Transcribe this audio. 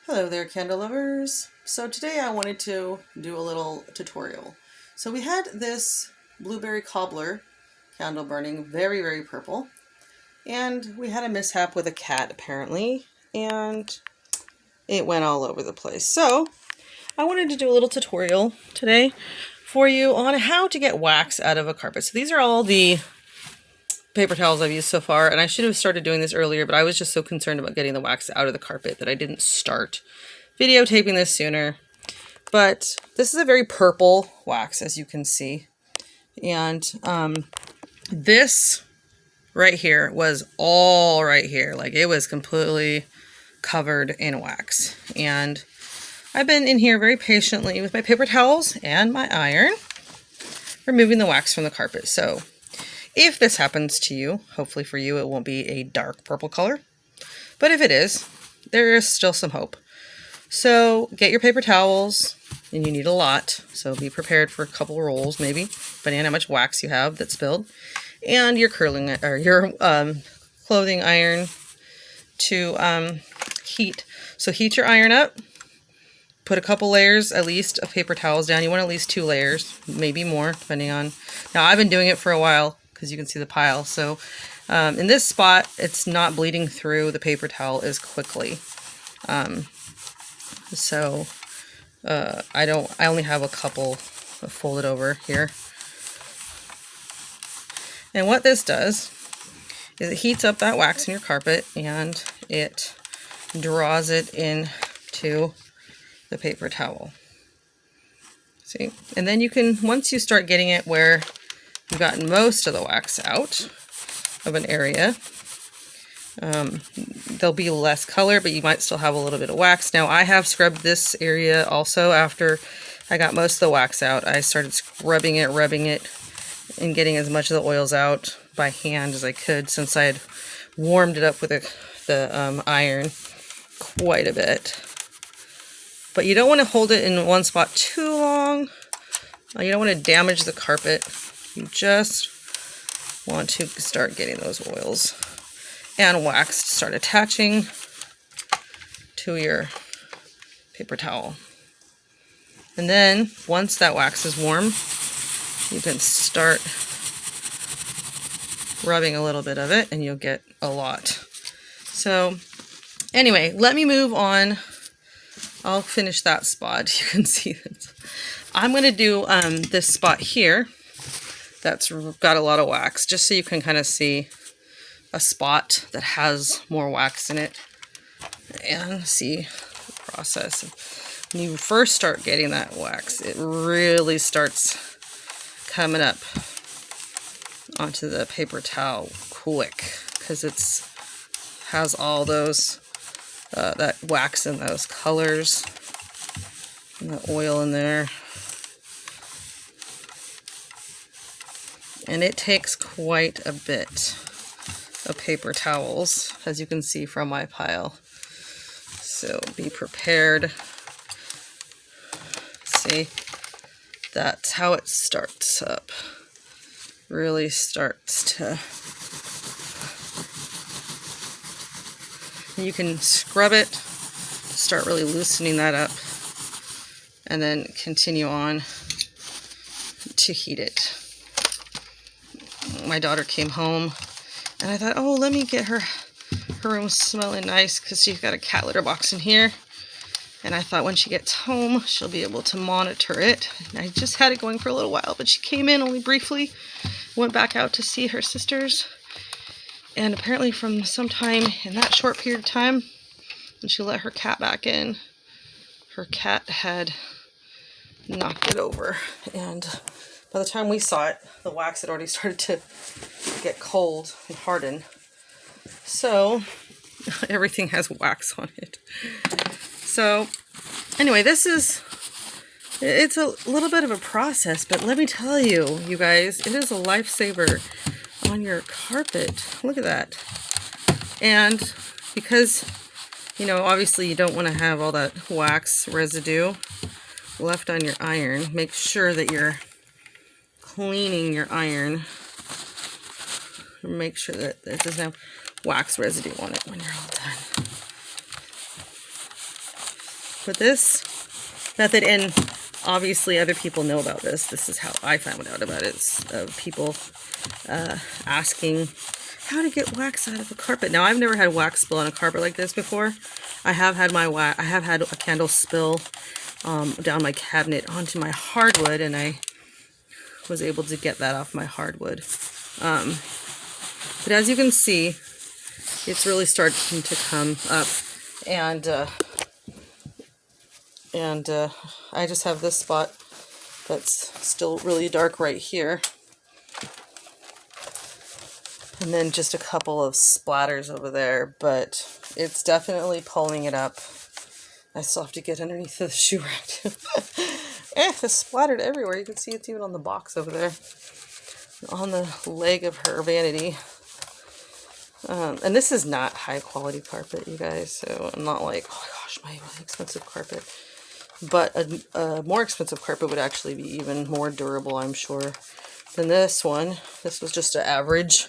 Hello there, candle lovers. So today I wanted to do a little tutorial. So we had this blueberry cobbler candle burning very purple, and we had a mishap with a cat apparently, and it went all over the place. So I wanted to do a little tutorial today for you on how to get wax out of a carpet. So these are all the paper towels I've used so far, and I should have started doing this earlier, but I was just so concerned about getting the wax out of the carpet that I didn't start videotaping this sooner. But this is a very purple wax, as you can see, and this right here was all right here, like it was completely covered in wax. And I've been in here very patiently with my paper towels and my iron, removing the wax from the carpet. So if this happens to you, hopefully for you it won't be a dark purple color, but if it is, there is still some hope. So get your paper towels, and you need a lot, so be prepared for a couple rolls maybe, depending on how much wax you have that's spilled, and your curling or your clothing iron to heat. So heat your iron up, put a couple layers at least of paper towels down. You want at least 2 layers, maybe more, depending on. Now I've been doing it for a while because you can see the pile. So in this spot, it's not bleeding through the paper towel as quickly. I only have a couple folded over here. And what this does is it heats up that wax in your carpet and it draws it into the paper towel. See? And then you can, once you start getting it where you've gotten most of the wax out of an area, there'll be less color, but you might still have a little bit of wax. Now I have scrubbed this area also. After I got most of the wax out, I started scrubbing it, rubbing it, and getting as much of the oils out by hand as I could, since I had warmed it up with the iron quite a bit. But you don't want to hold it in one spot too long. You don't want to damage the carpet. You just want to start getting those oils and wax to start attaching to your paper towel. And then once that wax is warm, you can start rubbing a little bit of it and you'll get a lot. So anyway, let me move on. I'll finish that spot. You can see this. I'm going to do this spot here that's got a lot of wax, just so you can kind of see a spot that has more wax in it and see the process. When you first start getting that wax, it really starts coming up onto the paper towel quick, because it's has all those that wax and those colors and the oil in there. And it takes quite a bit of paper towels, as you can see from my pile. So be prepared. See, that's how it starts up. Really starts to. You can scrub it, start really loosening that up, and then continue on to heat it. My daughter came home, and I thought, oh, let me get her room smelling nice, because she's got a cat litter box in here. And I thought when she gets home, she'll be able to monitor it. And I just had it going for a little while, but she came in only briefly, went back out to see her sisters. And apparently from some time in that short period of time, when she let her cat back in, her cat had knocked it over. And by the time we saw it, the wax had already started to get cold and harden. So everything has wax on it. So anyway, it's a little bit of a process, but let me tell you, you guys, it is a lifesaver on your carpet. Look at that. And because, you know, obviously you don't want to have all that wax residue left on your iron, make sure that you're cleaning your iron. Make sure that it doesn't have wax residue on it when you're all done. with this method, and obviously other people know about this. This is how I found out about it. People asking how to get wax out of a carpet. Now, I've never had wax spill on a carpet like this before. I have had a candle spill down my cabinet onto my hardwood, and I was able to get that off my hardwood. But as you can see, it's really starting to come up, and I just have this spot that's still really dark right here, and then just a couple of splatters over there, but it's definitely pulling it up. I still have to get underneath the shoe rack too. It's splattered everywhere. You can see it's even on the box over there, on the leg of her vanity. And this is not high quality carpet, you guys, so I'm not like, oh my gosh, my really expensive carpet. But a more expensive carpet would actually be even more durable, I'm sure, than this one. This was just an average